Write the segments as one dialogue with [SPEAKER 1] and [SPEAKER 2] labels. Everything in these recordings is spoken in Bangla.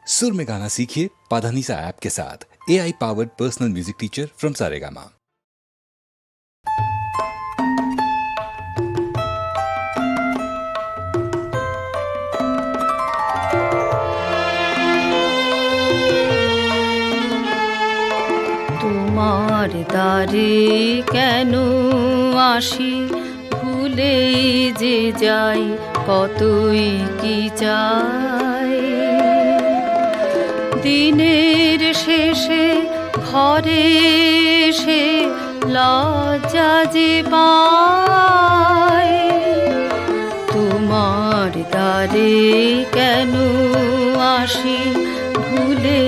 [SPEAKER 1] सुर में गाना सीखिए पाधानीसा ऐप के साथ। AI powered personal music teacher from Saregama.
[SPEAKER 2] তোমার দ্বারে কেন আসি, ভুলে যে যাই কতই কি চাই। দিনের শেষে ঘরে এসে লজ্জা যে পাই। তোমার দ্বারে কেন আসি, ভুলে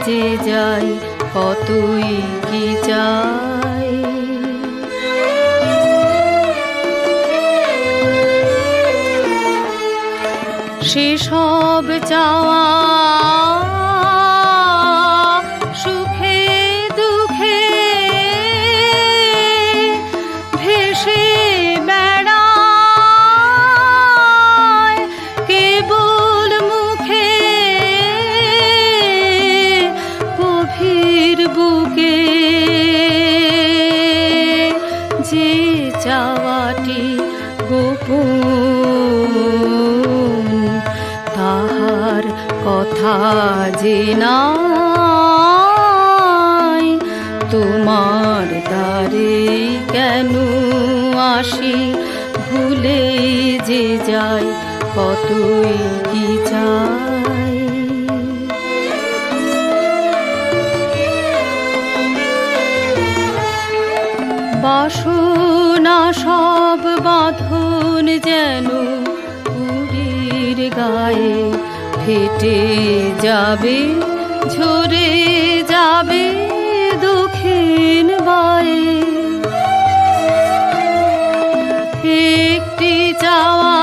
[SPEAKER 2] যে যাই কতই কি চাই। সেসব চাওয়া সুখে দুঃখে ভেসে বেড়ায় কেবল মুখে, গভীর বুকে যে চাওয়াটি গোপন, তাহার কথা যে নাই। তোমার দ্বারে কেন আসি, ভুলে যে যাই কতই কি চাই। বাসনা সব বাঁধন যেন পুরীর গায়ে ফেটে যাবে, ঝরে যাবে দক্ষিণ বায়ে। একটি চাওয়া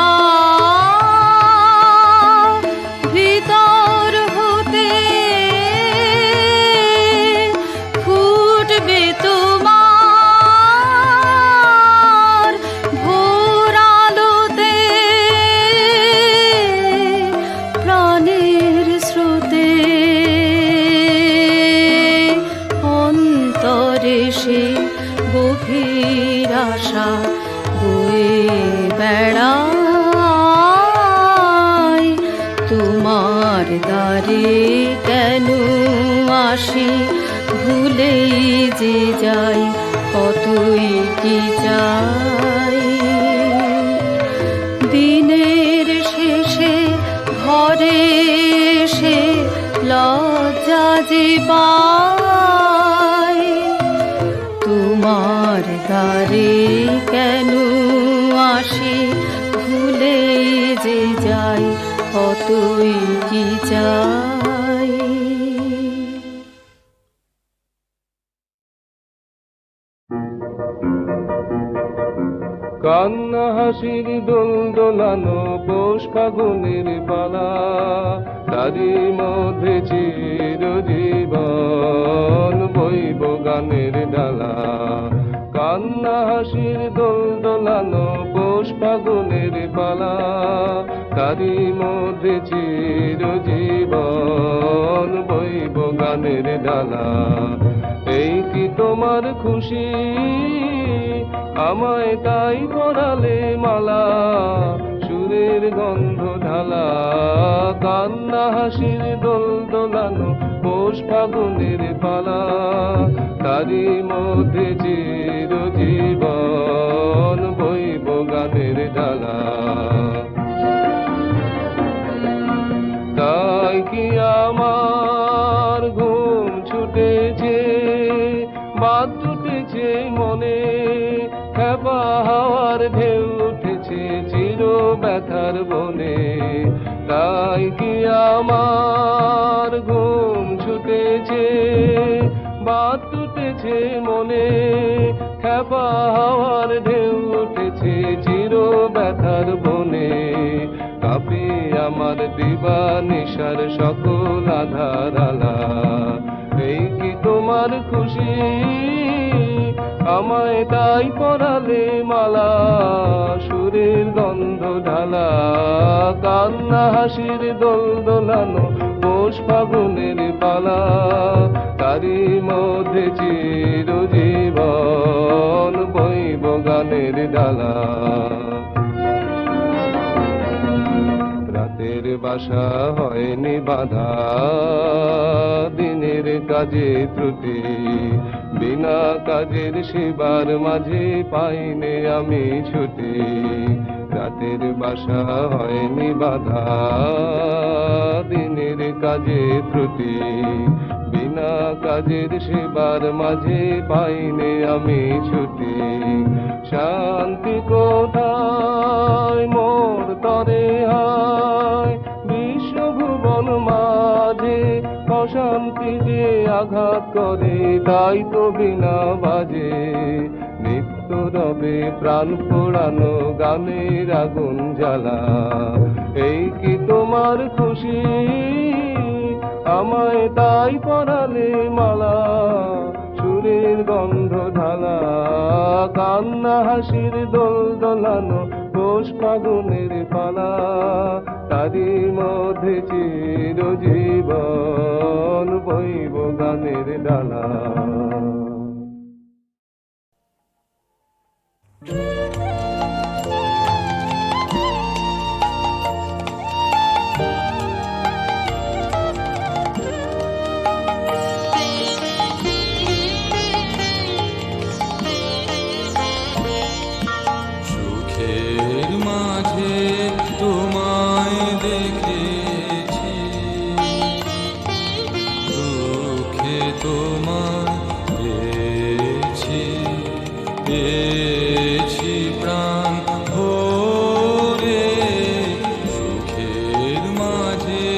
[SPEAKER 2] ভিতর হতে ফুটবে তোমার ভোর আলোতে, প্রাণের স্রোতে অন্তরে সে গভীর আশা বয়ে বেড়ায়। তোমার দ্বারে কেন আসি, ভুলে যে যাই কতই কি চাই। দিনের শেষে ঘরে এসে লজ্জা যে পাই। তোমার দ্বারে কেন আসি, ভুলে যে যাই কতই কি চাই।
[SPEAKER 3] কান্না হাসির দোল দোলানো পৌষ ফাগুনের পালা, তারই মধ্যে চিরজীবন বইব গানের ডালা। কান্না হাসির দোল দোলানো পৌষ ফাগুনের পালা, তারই মধ্যে চিরজীবন বইব গানের ডালা। এই কি তোমার খুশি, আমায় তাই পরালে মালা, সুরের গন্ধ ঢালা। কান্না হাসির দোল দোলানো পৌষ ফাগুনের পালা, তারই মধ্যে চিরজীবন বইব গানের ডালা। তাই কি আমার ঘুম ছুটেছে, বাদ উঠেছে মনে, খেপা হাওয়ার ঢেউ উঠেছে চির ব্যথার বনে। তাই কি আমার ঘুম ছুটেছে, বাদ উঠেছে মনে, খেপা হাওয়ার ঢেউ উঠেছে চির ব্যথার বনে। কাঁপে আমার দিবানিশার সকল আধার আলা। এই কি তোমার খুশি, আমায় তাই পরালে মালা, সুরের গন্ধ ঢালা। কান্না হাসির দোল দোলানো পৌষ পৌষ ফাগুনের পালা, তারি মধ্যে চিরজীবন বইব গানের ডালা। রাতের বাসা হয়নি বাধা, দিনের কাজে ত্রুটি, বিনা কাজের সেবার মাঝে পাইনে আমি ছুটি। রাতের বাসা হয়নি বাধা, দিনের কাজে ত্রুটি, বিনা কাজের সেবার মাঝে পাইনে আমি ছুটি। শান্তি কোথায় মোর তরে হায়, বিশ্বভুবন মাঝে অশান্তি যে আঘাত করে, তাই তো বিনা বাজে নিত্য রবে প্রাণ পোড়ানো গানের আগুন জ্বালা। এই কি তোমার খুশি, আমায় তাই পরালে মালা, সুরের গন্ধ ঢালা, কান্না হাসির দোল দোলানো পৌষ ফাগুনের পালা, তারি মধ্যে চিরজীবন বইব গানের ডালা।
[SPEAKER 4] সুখের মাঝে তোমায় দেখেছি, দুঃখে তোমায় পেয়েছি, পেয়েছি প্রাণ ভরে। সুখের মাঝে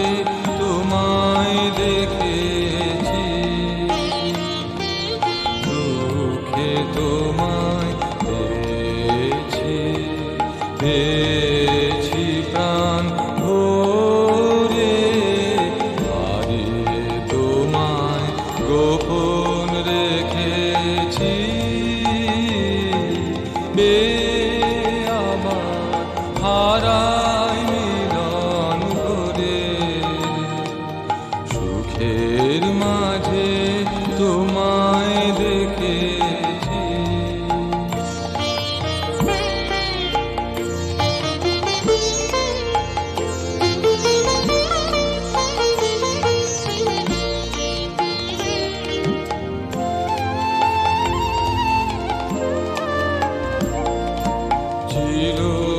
[SPEAKER 4] তোমায় দেখেছি, দুঃখে তোমায় পেয়েছি, পেয়েছি প্রাণ ভরে। হারিয়ে তোমায় গোপন রেখেছি, বে আমার হারাই মিলন করে। সুখের মাঝে তোমায় দেখেছি।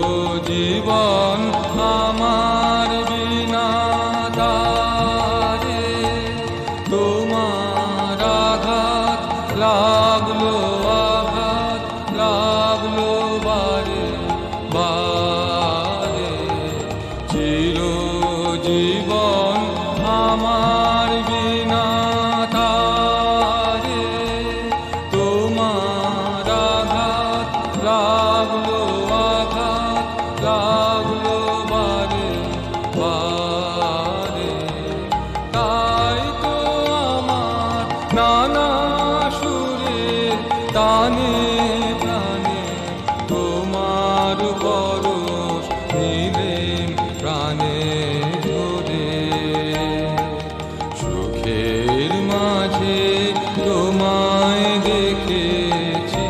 [SPEAKER 4] চিরজীবন আমার বিনা তারে, তোমার আঘাত লাগলো, আঘাত লাগলো বারে বারে। চিরজীবন আমার বিনা তারে, তোমার আঘাত লাগলো, আঘাত লাগলো বারে বারে। তাই তো আমার নানা সুরের টানে প্রাণে তোমার পরশ নিলেন প্রাণে ধরে। সুখের মাঝে তোমায় দেখেছি।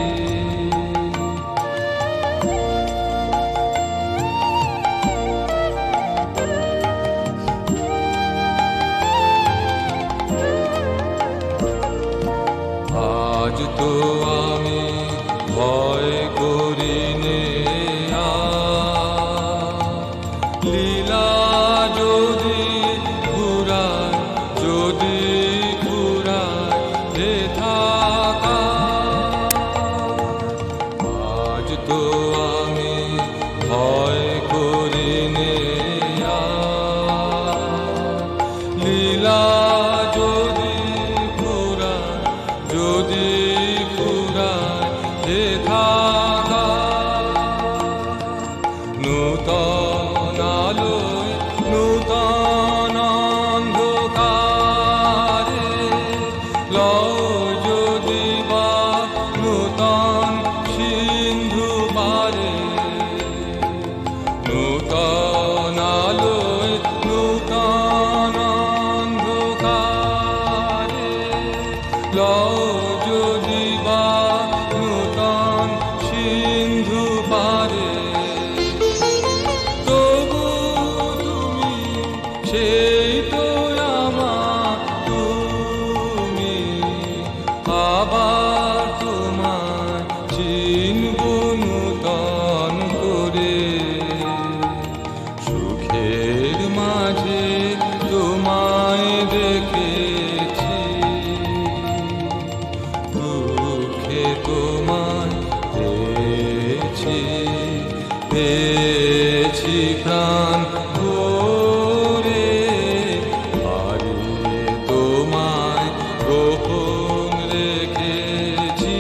[SPEAKER 4] আজ তো আমি ভয় করি নে লীলা যদি ঘুরায়, যদি ঘুরায় এ থাকা। আজ তো আমি ভয় করি নে লীলা যদি ঘুরায়, যদি ঘুরায় এ থাকা। নূতন আলোয় নূতন অন্ধকারে লয় যদি বা নূতন সিন্ধু পারে। নূতন আলোয় নূতন অন্ধকারে লও যদি বা নূতন সিন্ধু পারে, তবু তুমি সেই তো আমার, তুমি আবার তোমায় চিনব নূতন করে। সুখের মাঝে তোমায় দেখেছি, দুঃখে তোমায় পেয়েছি, পেয়েছি প্রাণ ভরে, হারিয়ে তোমায় গোপন রেখেছি,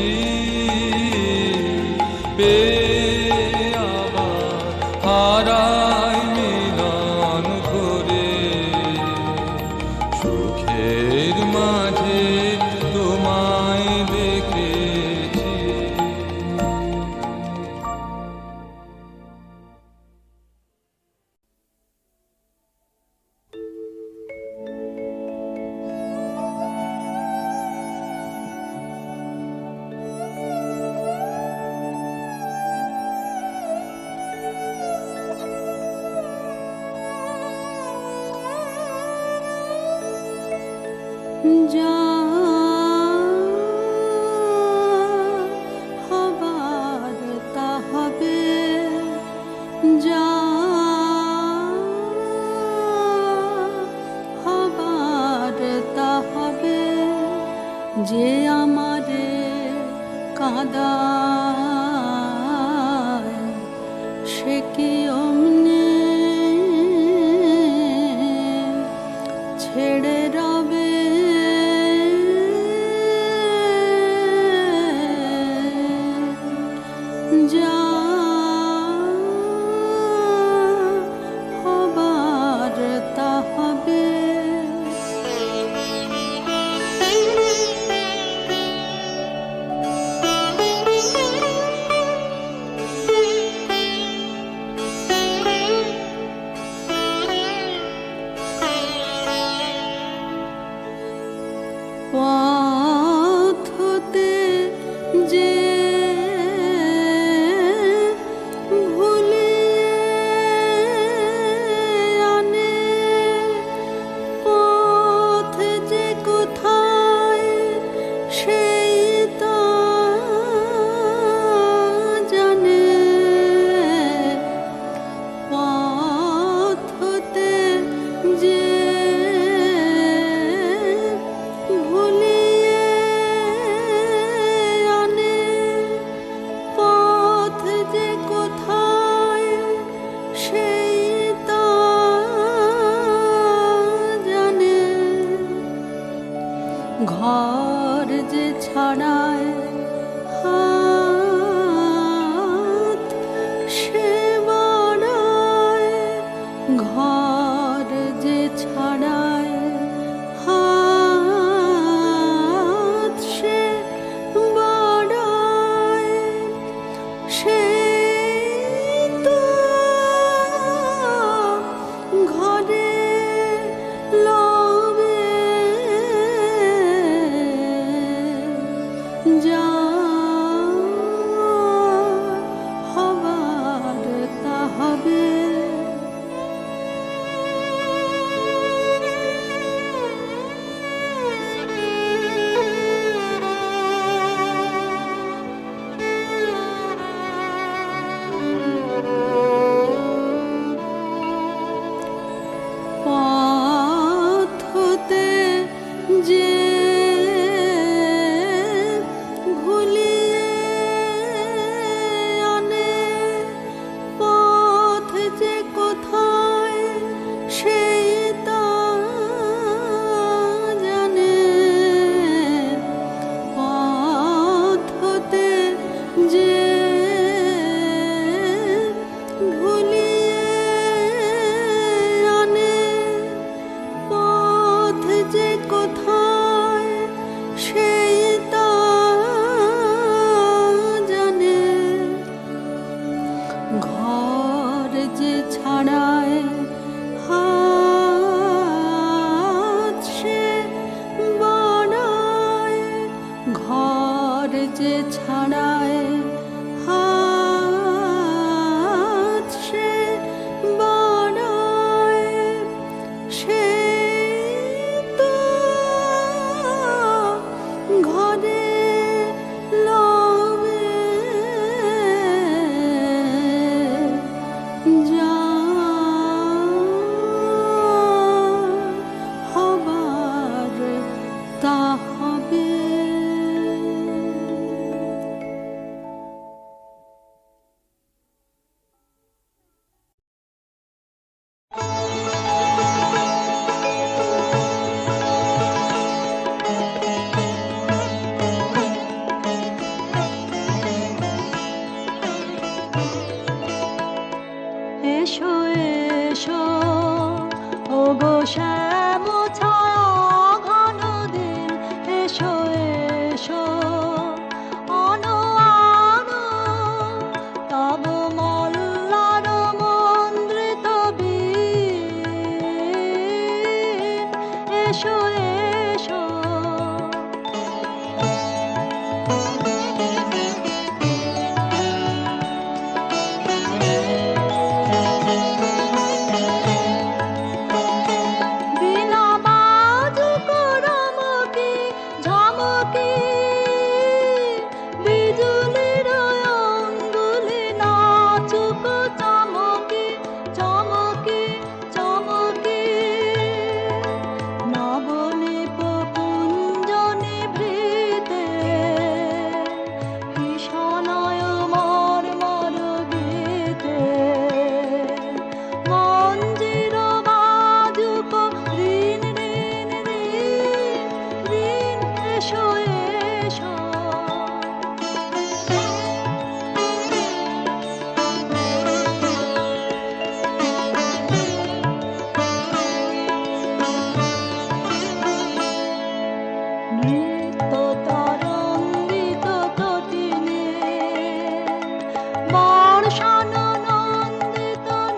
[SPEAKER 4] পেয়ে আবার হারাই মিলন করে। সুখের মাঝে তোমায় দেখেছি।
[SPEAKER 2] যা হবার তা হবে, যা হবার তা হবে, যে আমারে কাঁদায় সে কি অমনি ছেড়ে রবে। যা হবার তা হবে। পথ হতে যে ভুলিয়ে আনে, পথ যে কোথায় সেই তা জানে। পথ হতে যে ভুলিয়ে আনে, পথ যে কোথায় সেই তা জানে। ঘর যে ছাড়ায় হাত সে বাড়ায়, ঘর যে ছাড়ায় হাত সে বাড়ায়, সে তো ঘরে লবে। যা এসো এসো বিনা বাজুক রমকি ঝমকি বিজুলির অঙ্গুলি নাচুক চমকি চমকি চমকি নবনীপ কুঞ্জ নিভৃতে ভীষণয় মর্মর গীতে মঞ্জির বাজুক ঋণ ঋণ ঋণ ঋণ এসো এসো নৃত্য তরঙ্গিত তটিনে বর্ষানন্দিত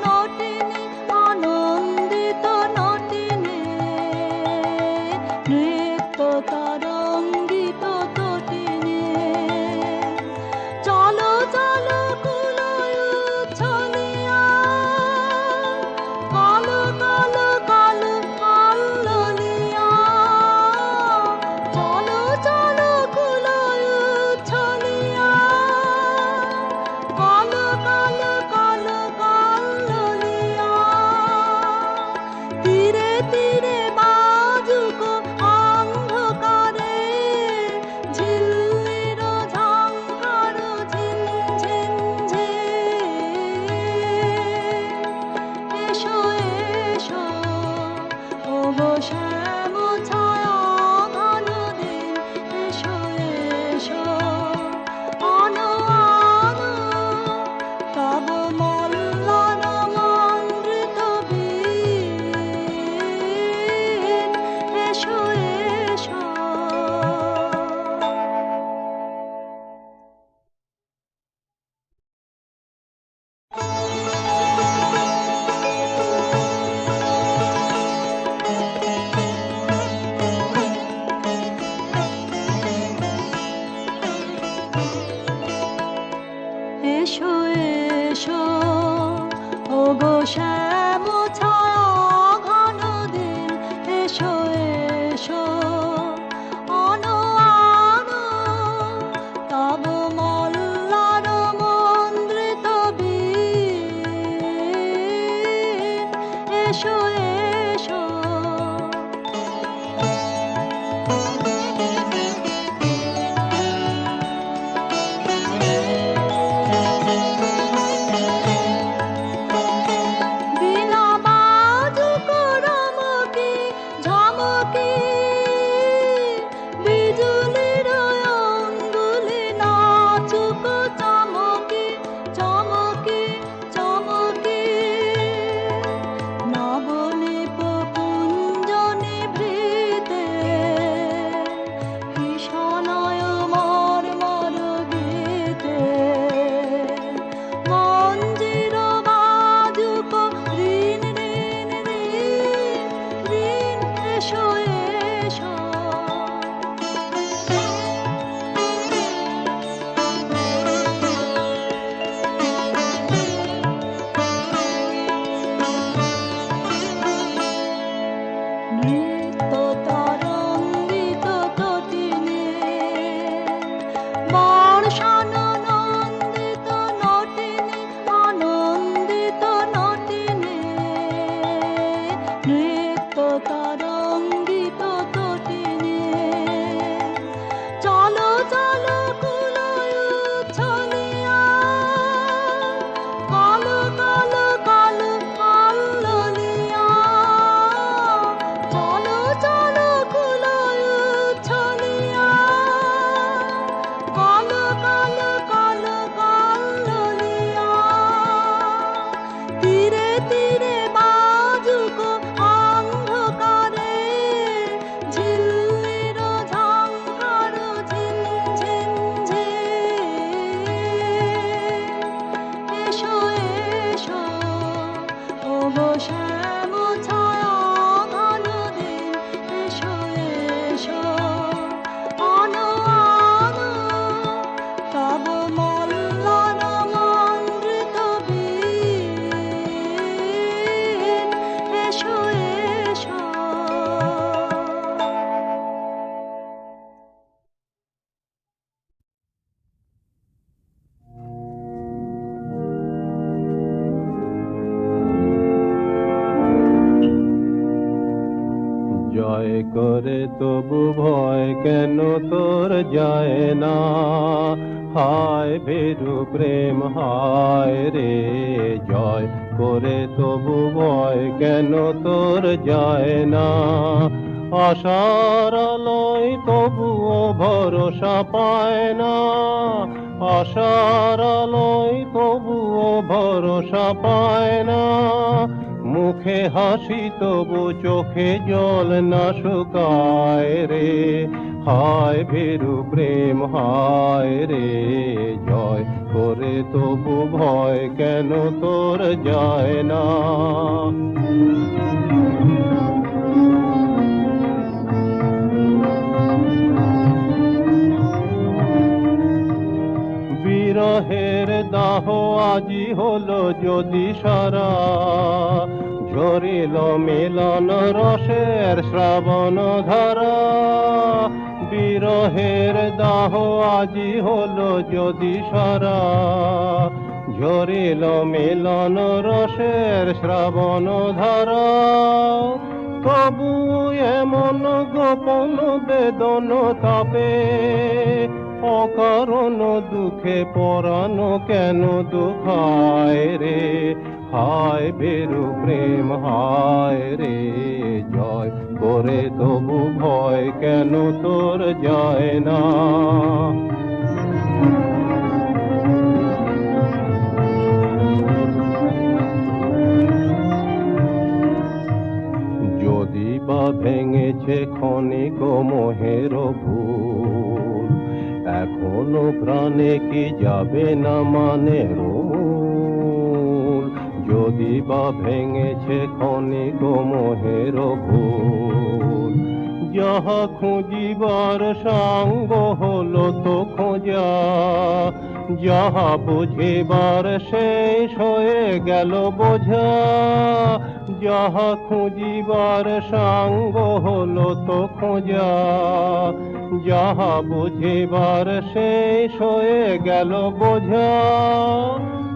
[SPEAKER 2] নটিনে আনন্দিত নটিনে নৃত্য তরঙ্গিত তটিনে চলো চলো কুলয় উচ্ছলিয়া কালো কালো কালো কাল্লোলিয়া চলো চলো কুলয় উচ্ছলিয়া কালো কালো কালো কাল্লোলিয়া তীরে তীরে বাজুক অন্ধকারে ঝিল্লির ঝংকার ঝিনঝিন এসো এসো ওগো শ্যাম ছায়া ঘন দিন এসো এসো আনো আনো তব মল্লন মন্দ্রিত বীণ এসো এসো এসো এসো ওগো শ্যাম ছায়া ঘন দিন এসো এসো আনো আনো তব মল্লার মন্দ্রিত বীণ এসো এসো বিনা বাজুক রমকি ঝমকি বিজুলির অঙ্গুলি নাচুক চমকি চমকি চমকি নবনীপ কুঞ্জ নিভৃতে ভীষণয় মর্মর গীতে মঞ্জির বাজুক ঋণ ঋণ ঋণ ঋণ এসো এসো নৃত্য তরঙ্গিত তটিনে বর্ষানন্দিত নটিনে আনন্দিত নটিনে নৃত্য তরঙ্গিত তটিনে
[SPEAKER 3] করে তবু ভয় কেন তোর যায় না? হায় ভীরু প্রেম হায় রে জয় করে তবু ভয় কেন তোর যায় না? আশার আলোয় তবুও ভরসা পায় না, আশার আলোয় তবুও ভরসা পায় না। মুখে হাসি তবু চোখে জল না শুকায় রে, হায় ভীরু প্রেম হায় রে জয় করে তবু ভয় কেন তোর যায় না? বিরহের দাহ আজি হলো যদি সারা, ঝরিল মিলন রসের শ্রাবণ ধারা। বিরহের দাহ আজি হলো যদি সারা, ঝরিল মিলন রসের শ্রাবণ ধারা। তবু এমন গোপন বেদন তাপে, অকারণ দুঃখে পরানো কেন দুঃখায় রে, হায় ভীরু প্রেম হায় রে জয় করে তবু ভয় কেন তোর যায় না? যদি বা ভেঙেছে ক্ষণিক মোহের ভুল, এখনো প্রাণে কি যাবে না মানে রূল? যদি বা ভেঙেছে ক্ষণিক মোহের ভুল, যাহা খুঁজিবার সাঙ্গ হলো তো খোঁজা, যাহা বুঝিবার শেষ হয়ে গেল বোঝা। যাহা খুঁজিবার সাঙ্গ হলো তো খোঁজা, যাহা বুঝিবার শেষ হয়ে গেল বোঝা।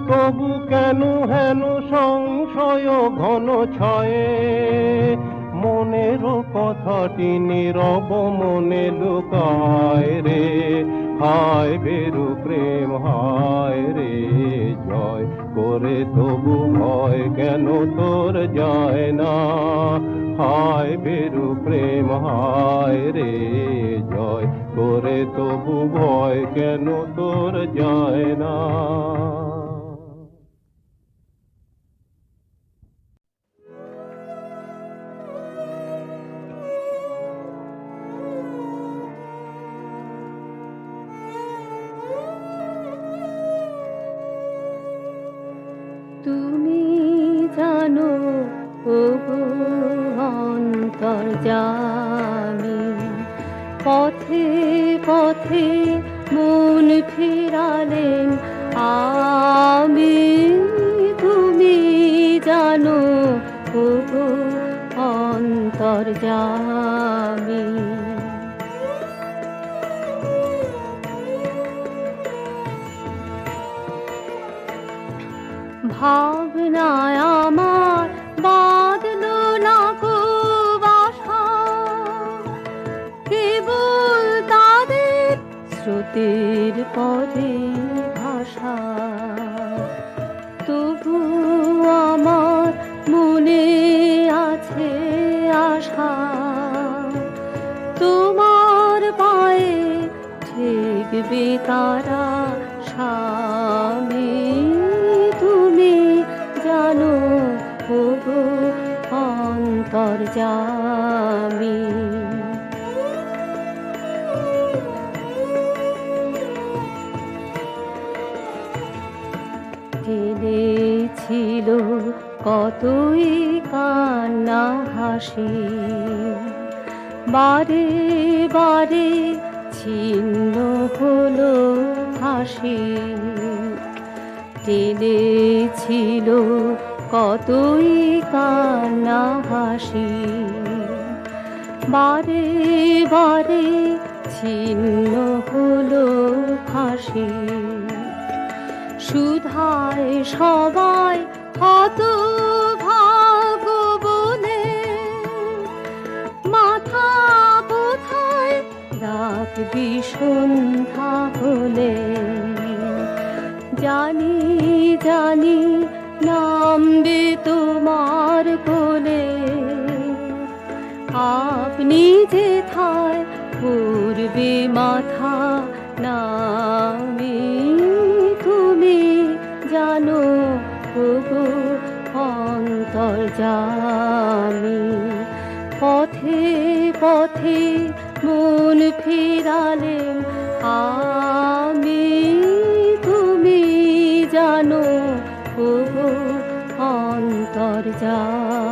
[SPEAKER 3] তবু কেন হেন সংশয় ঘন ছয়ে, মনের কথাটি নীরব মনে লুকায় রে, হায় ভীরু প্রেম হায় রে জয় করে তবু ভয় কেন তোর যায় না? হায় ভীরু প্রেম হায় রে জয় করে তবু ভয় কেন তোর যায় না?
[SPEAKER 2] তুমি জানো ওগো অন্তর্যামী, পথে পথে মন ফিরালেন আমি। তুমি জানো ওগো অন্তর্যামী, ভাবনায় আমার বাঁধলো না গো বাসা, কেবল তাদের স্রোতের পরে ভাষা। তবু আমার মনে আছে আশা, তোমার পায়ে ঠেকবে তারা স্বামী। তুমি জানো ওগো অন্তর্যামী, জেনেছিল কতই কান্না হাসি, বারে বারে ছিন্ন হলো হাসি। জেনেছিল কতই কান্না হাসি, বারে বারে ছিন্ন হলো হাসি। সুধায় সবাই হতভাগ্য বলে মাথা রাত্রি সন্ধ্যা হলে জানি জানি নামবে তোমার কোলে আপনি যেথায় পূর্বে মাথা নামি তুমি জানো ওগো অন্তর্যামী পথে পথে মন ফিরালেম আমি তুমি জানো ওগো অন্তর্যামী